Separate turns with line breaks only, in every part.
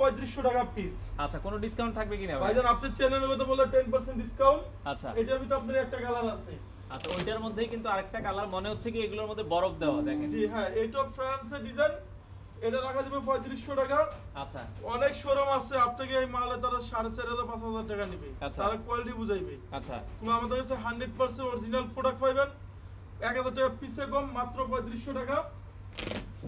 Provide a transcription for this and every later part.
3500 টাকা পিস।
আচ্ছা, কোনো ডিসকাউন্ট থাকবে কিনা ভাই?
ভাইজান আপনার চ্যানেলের কথা বললে 10% ডিসকাউন্ট।
আচ্ছা,
এটার ভিতরে আপনার একটা কালার আছে।
আচ্ছা, ওইটার মধ্যেই কিন্তু আরেকটা কালার মনে হচ্ছে কি এগুলোর মধ্যে বরফ দেওয়া, দেখেন।
জি হ্যাঁ, এটা ফ্রান্সের ডিজাইন। এটা রাখা যাবে 3500 টাকা।
আচ্ছা,
অনেক শোরুম আছে আপনাকে এই মালে তারা 4500 5000 টাকা নেবে।
আচ্ছা।
তারা কোয়ালিটি বুঝাইবে।
আচ্ছা,
কিন্তু আমাদের কাছে 100% অরিজিনাল প্রোডাক্ট পাবেন। 1000 টাকা পিসে কম, মাত্র 3500 টাকা।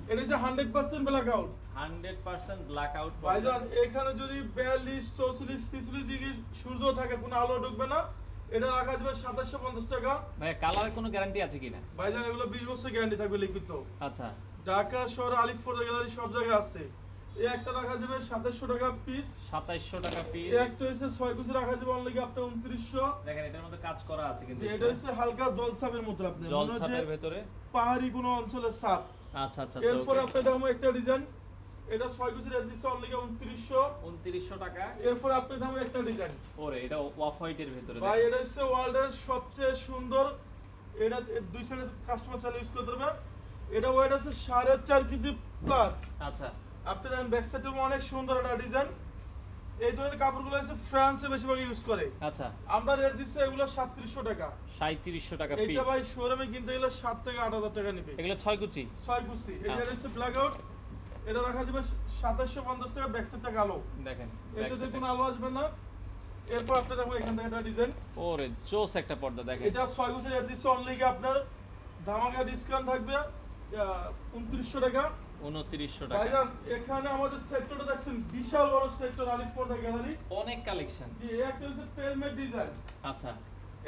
এটা হচ্ছে 100% ব্ল্যাক আউট।
100% black out.
ভাইজান এখানে যদি 42 44 46 ডিগ্রি সূর্য থাকে, কোনো আলো ঢুকবে না। এটা রাখা যাবে 2750 টাকা।
ভাই কালারের কোনো গ্যারান্টি আছে কিনা?
ভাইজান এগুলো 20 বছর গ্যারান্টি থাকবে লিখিত।
আচ্ছা,
ঢাকা শহর আলিফপুর গ্যালারি সব জায়গায় আছে। এই একটা রাখা যাবে 2700 টাকা পিস।
2700 টাকা পিস।
এই একটা হচ্ছে 6 পিস রাখা যাবে অনলি আপনার 2900।
দেখেন এটার মধ্যে কাজ করা আছে কিন্তু।
যে এটা হচ্ছে হালকা জলছাপের মতো, আপনি মনে হচ্ছে
জলছাপের ভিতরে
পাহাড়ি কোনো অঞ্চলের ছাপ।
আচ্ছা, আচ্ছা।
এরপর আপনার দাম একটা ডিজাইন, এটা 6 পিসের রেট দিচ্ছে অনলি 2900।
2900 টাকা।
এরপর আপনার দাম একটা ডিজাইন,
ওরে এটা অফ হোয়াইটের ভিতরে।
ভাই এটা হচ্ছে ওয়ার্ল্ডের সবচেয়ে সুন্দর। এটা দুই সাইডে কাস্টমার চাইলে ইউজ করতে পারবে। এটা ওয়েট আছে 4.5 কেজি প্লাস।
আচ্ছা,
আপনি দেখেন ব্যাক সাইডে অনেক সুন্দর একটা ডিজাইন। এই ধরনের কাপড়গুলো আছে ফ্রান্সে বেশিরভাগ ইউজ করে।
আচ্ছা,
আমরা রেট দিচ্ছি এগুলো 3700 টাকা।
3700 টাকা পিস।
এটা ভাই শোরুমে কিনতে গেলে 7 থেকে 8000 টাকা নেবে।
এগুলো 6 কুচি।
6 কুচি। এটা হচ্ছে ব্ল্যাক আউট। এটা রাখা যাবে 2750 টাকা। ব্যাক সাইডটা কালো,
দেখেন
এটাতে কোনো আলো আসবে না। এরপর আপনি দেখুন এখান থেকে একটা ডিজাইন।
ওরে জোস একটা পর্দা দেখেন।
এটা 6 কুচি রেট দিচ্ছি অনলি কি আপনার ধামাকা ডিসকাউন্ট থাকবে 2900 টাকা।
2900 টাকা।
ভাইজান এখানে আমাদের সেক্টরটা দেখছেন, বিশাল বড় সেক্টর আলিফপুর গ্যালারি।
অনেক কালেকশন।
জি, একটা হচ্ছে পেলমেট ডিজাইন।
আচ্ছা,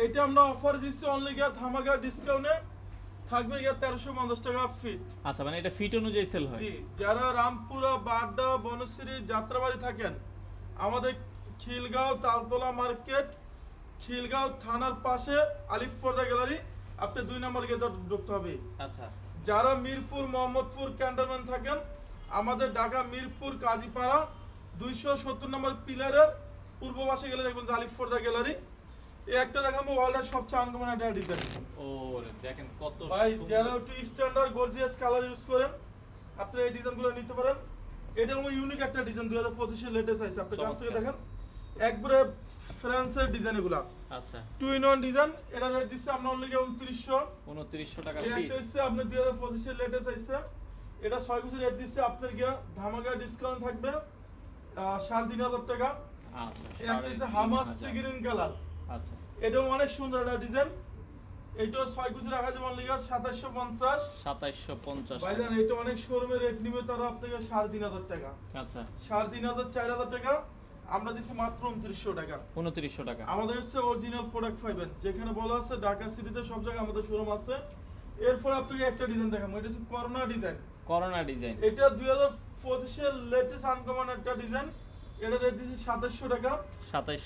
এটা আমরা অফার দিচ্ছি অনলি গিয়া ধামাকা ডিসকাউন্টে থাকবে গিয়া 1350 টাকা ফিট।
আচ্ছা, মানে এটা ফিট অনুযায়ী সেল হয়।
জি, যারা রামপুরা, বাড্ডা, বনশ্রী, যাত্রাবাড়ি থাকেন, আমাদের খিলগাঁও তালতলা মার্কেট, খিলগাঁও থানার পাশে আলিফপর্দা গ্যালারি, আপনি 2 নম্বর গেটে ঢুকতে হবে।
আচ্ছা,
যারা মিরপুর, মোহাম্মদপুর ক্যান্টনমেন্ট থাকেন, আমাদের ঢাকা মিরপুর কাজীপাড়া 270 নম্বর পিলারের পূর্ব পাশে গেলে দেখবেন আলিফপর্দা গ্যালারি। এই একটা দেখাবো ওয়ার্ল্ডের সবচেয়ে আনকমন একটা ডিজাইন।
ওরে দেখেন কত
ভাই
সুন্দর।
যারা একটু স্ট্যান্ডার্ড গর্জিয়াস কালার ইউজ করেন, আপনি এই ডিজাইনগুলো নিতে পারেন। এটার মধ্যে ইউনিক একটা ডিজাইন 2025 এর লেটেস্ট আছে। আপনি কাছ থেকে দেখেন, একবারে ফ্রান্সের ডিজাইন এগুলা।
আচ্ছা,
2 in 1 ডিজাইন। এটা রেট দিচ্ছে আমরা অনলি 2900।
2900 টাকা
এই
পিস।
একটা হচ্ছে আপনার 2025 এর লেটেস্ট আছে। এটা 6 পিসের রেট দিচ্ছে আপনার গিয়া ধামাকা ডিসকাউন্ট থাকবে 3500 টাকা।
আচ্ছা,
এই একটা হচ্ছে হামাস সি গ্রিন কালার।
আচ্ছা,
এটাও অনেক সুন্দর একটা ডিজাইন। এটাও 6 পিসের রাখা যাবে অনলি 2750।
2750
ভাইজান
টাকা।
এটা অনেক শোরুমে রেট নিবে তারা আপনাকে 3500 টাকা।
আচ্ছা,
3500 4000 টাকা। আমরা দিচ্ছি মাত্র 2900 টাকা।
2900 টাকা।
আমাদের হচ্ছে অরিজিনাল প্রোডাক্ট পাইবেন, যেখানে বলা আছে ঢাকা সিটিতে সব জায়গায় আমাদের শোরুম আছে। এরপর আপনাকে একটা ডিজাইন দেখাবো, এটা হচ্ছে করোনা ডিজাইন।
Corona design.
এটা 2025 এর লেটেস্ট আনকমন একটা ডিজাইন। এটা রেট দিচ্ছি 2700 টাকা।
2700